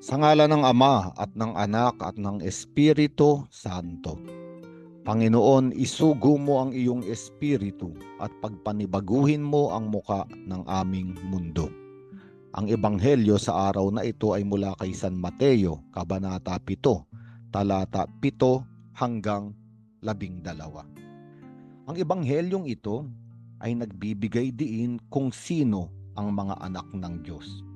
Sa ngala ng Ama at ng Anak at ng Espiritu Santo. Panginoon, isugo mo ang iyong espiritu at pagpanibaguhin mo ang muka ng aming mundo. Ang ebanghelyo sa araw na ito ay mula kay San Mateo, Kabanata 7, talata 7 hanggang 12. Ang ebanghelyong ito ay nagbibigay diin kung sino ang mga anak ng Diyos.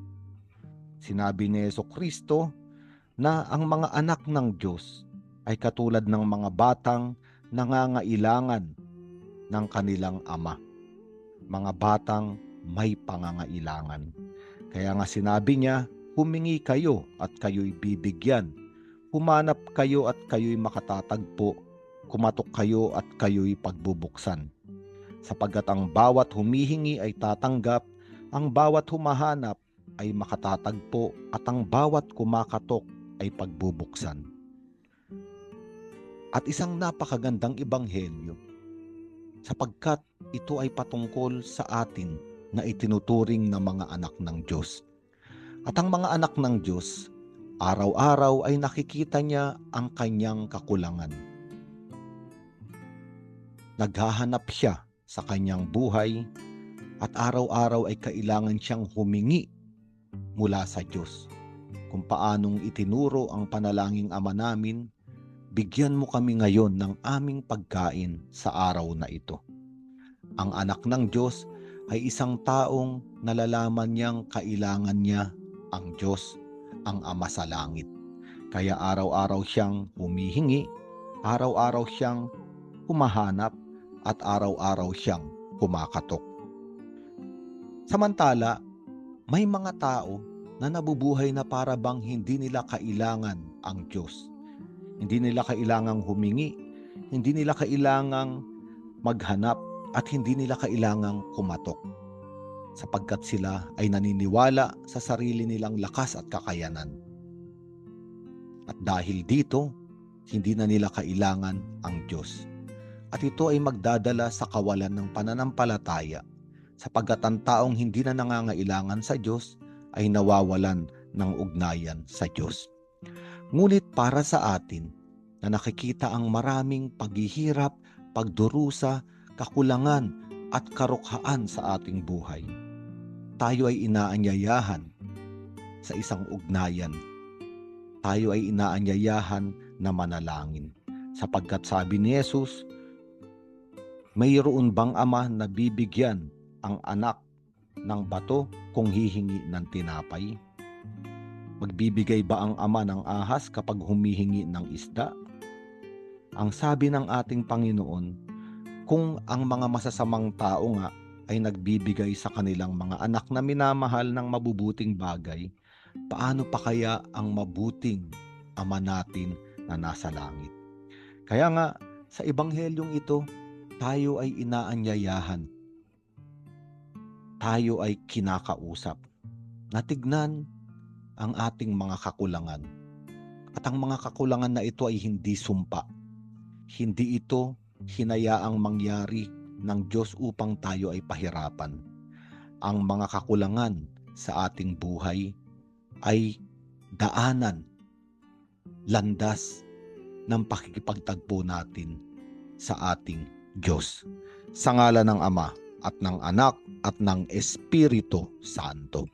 Sinabi ni Jesucristo na ang mga anak ng Diyos ay katulad ng mga batang nangangailangan ng kanilang ama. Mga batang may pangangailangan. Kaya nga sinabi niya, humingi kayo at kayo'y bibigyan. Humanap kayo at kayo'y makatatagpo. Kumatok kayo at kayo'y pagbubuksan. Sapagkat ang bawat humihingi ay tatanggap, ang bawat humahanap ay makatatagpo, at ang bawat kumakatok ay pagbubuksan. At isang napakagandang ebanghelyo, sapagkat ito ay patungkol sa atin na itinuturing na mga anak ng Diyos. At ang mga anak ng Diyos, araw-araw ay nakikita niya ang kanyang kakulangan. Naghahanap siya sa kanyang buhay at araw-araw ay kailangan siyang humingi mula sa Diyos. Kung paanong itinuro ang panalangin Ama namin, bigyan mo kami ngayon ng aming pagkain sa araw na ito. Ang anak ng Diyos ay isang taong nalalaman niyang kailangan niya ang Diyos, ang Ama sa langit. Kaya araw-araw siyang humihingi, araw-araw siyang humahanap, at araw-araw siyang kumakatok. Samantala, may mga tao na nabubuhay na para bang hindi nila kailangan ang Diyos. Hindi nila kailangang humingi, hindi nila kailangang maghanap, at hindi nila kailangang kumatok. Sapagkat sila ay naniniwala sa sarili nilang lakas at kakayanan. At dahil dito, hindi na nila kailangan ang Diyos. At ito ay magdadala sa kawalan ng pananampalataya, sapagkat ang taong hindi na nangangailangan sa Diyos ay nawawalan ng ugnayan sa Diyos. Ngunit para sa atin na nakikita ang maraming paghihirap, pagdurusa, kakulangan at karukhaan sa ating buhay, tayo ay inaanyayahan sa isang ugnayan. Tayo ay inaanyayahan na manalangin. Sapagkat sabi ni Jesus, mayroon bang ama na bibigyan ang anak ng bato kung hihingi ng tinapay? Magbibigay ba ang ama ng ahas kapag humihingi ng isda? Ang sabi ng ating Panginoon, kung ang mga masasamang tao nga ay nagbibigay sa kanilang mga anak na minamahal ng mabubuting bagay, paano pa kaya ang mabuting Ama natin na nasa langit? Kaya nga, sa ebanghelyong ito, tayo ay inaanyayahan. Tayo ay kinakausap na tignan ang ating mga kakulangan. At ang mga kakulangan na ito ay hindi sumpa. Hindi ito hinayaang mangyari ng Diyos upang tayo ay pahirapan. Ang mga kakulangan sa ating buhay ay daanan, landas ng pakikipagtagpo natin sa ating Diyos. Sa ngala ng Ama at ng Anak at ng Espiritu Santo.